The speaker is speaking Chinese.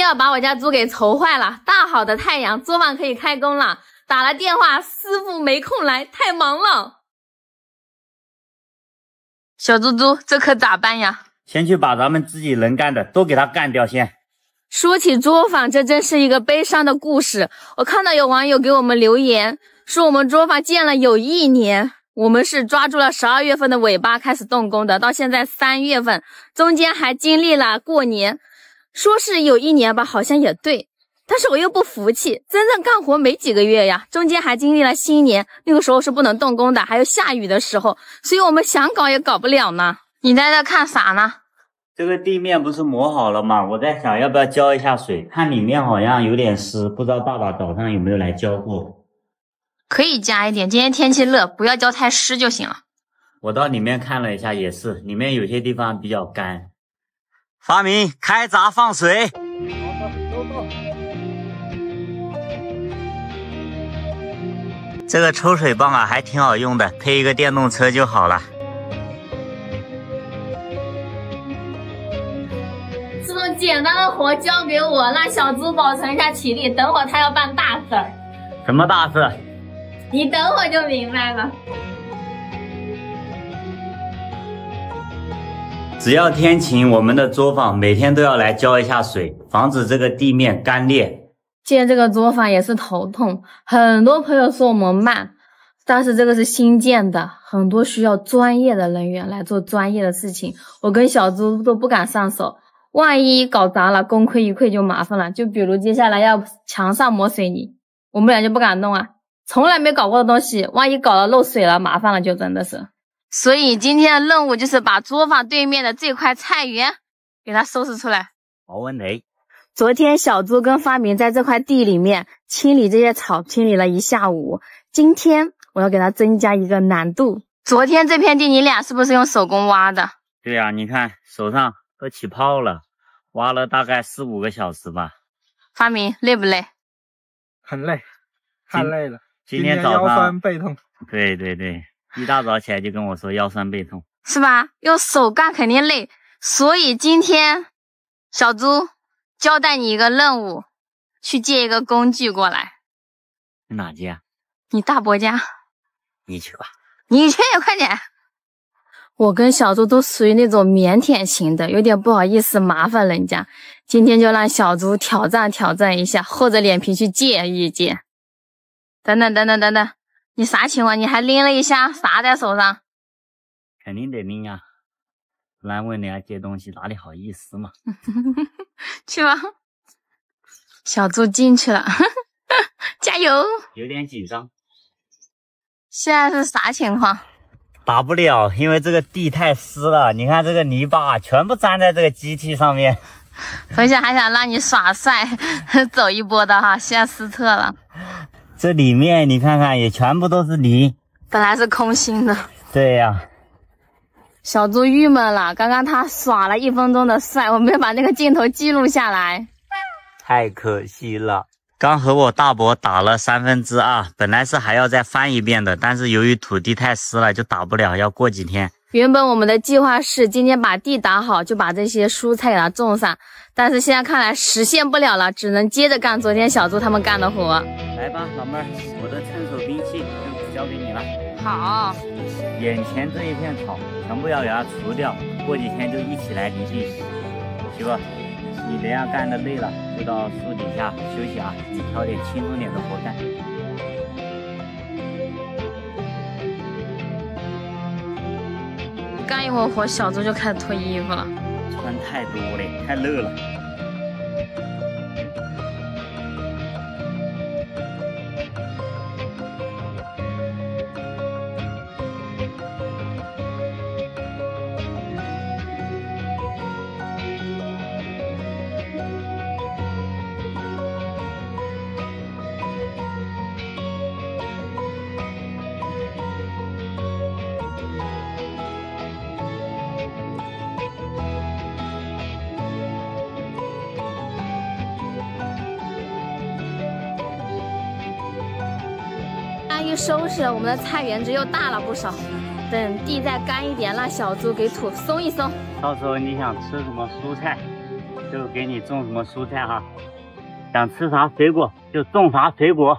要把我家猪给愁坏了。大好的太阳，作坊可以开工了。打了电话，师傅没空来，太忙了。小猪猪，这可咋办呀？先去把咱们自己能干的都给他干掉先。说起作坊，这真是一个悲伤的故事。我看到有网友给我们留言，说我们作坊建了有1年，我们是抓住了12月份的尾巴开始动工的，到现在3月份，中间还经历了过年。说是有1年吧，好像也对，但是我又不服气，真正干活没几个月呀，中间还经历了新年，那个时候是不能动工的，还有下雨的时候，所以我们想搞也搞不了呢。你在这看啥呢？这个地面不是磨好了吗？我在想要不要浇一下水，看里面好像有点湿，不知道爸爸早上有没有来浇过。可以加一点，今天天气热，不要浇太湿就行了。我到里面看了一下，也是，里面有些地方比较干。发明开闸放水。这个抽水泵啊，还挺好用的，配一个电动车就好了。这种简单的活交给我，让小猪保存一下体力，等会儿他要办大事儿。什么大事？你等会儿就明白了。只要天晴，我们的作坊每天都要来浇一下水，防止这个地面干裂。建这个作坊也是头痛，很多朋友说我们慢，但是这个是新建的，很多需要专业的人员来做专业的事情，我跟小猪都不敢上手，万一搞砸了，功亏一篑就麻烦了。就比如接下来要墙上抹水泥，我们俩就不敢弄啊，从来没搞过的东西，万一搞了漏水了，麻烦了就真的是。所以今天的任务就是把作坊对面的这块菜园给它收拾出来。没问题。昨天小猪跟发明在这块地里面清理这些草，清理了一下午。今天我要给它增加一个难度。昨天这片地你俩是不是用手工挖的？对呀，你看手上都起泡了，挖了大概4、5个小时吧。发明累不累？很累，太累了。今天早上腰酸背痛。对对对，一大早起来就跟我说腰酸背痛，是吧？用手干肯定累，所以今天小猪交代你一个任务，去借一个工具过来。去哪借啊？你大伯家。你去吧。你去，快点。我跟小猪都属于那种腼腆型的，有点不好意思麻烦人家。今天就让小猪挑战一下，厚着脸皮去借一借。等等，你啥情况？你还拎了一箱啥在手上？肯定得拎啊，不然问人家借东西哪里好意思嘛。去吧。小猪进去了。加油。有点紧张。现在是啥情况？打不了，因为这个地太湿了，你看这个泥巴全部粘在这个机器上面。回去还想让你耍帅走一波的哈，现在失策了。这里面你看看也全部都是泥，本来是空心的。对呀。小猪郁闷了，刚刚他耍了1分钟的帅，我没有把那个镜头记录下来，太可惜了。刚和我大伯打了2/3，本来是还要再翻一遍的，但是由于土地太湿了，就打不了，要过几天。原本我们的计划是今天把地打好，就把这些蔬菜给它种上，但是现在看来实现不了了，只能接着干昨天小猪他们干的活。来吧，老妹儿，我的趁手兵器就交给你了。好。眼前这一片草全部要给它除掉，过几天就一起来犁地。媳妇，你等下干的累了，就到树底下休息啊，你挑点轻松点的活干。干一会儿活，小猪就开始脱衣服了。穿太多了，太热了。一收拾，我们的菜园子又大了不少。等地再干一点，让小猪给土松一松。到时候你想吃什么蔬菜，就给你种什么蔬菜哈，想吃啥水果就种啥水果。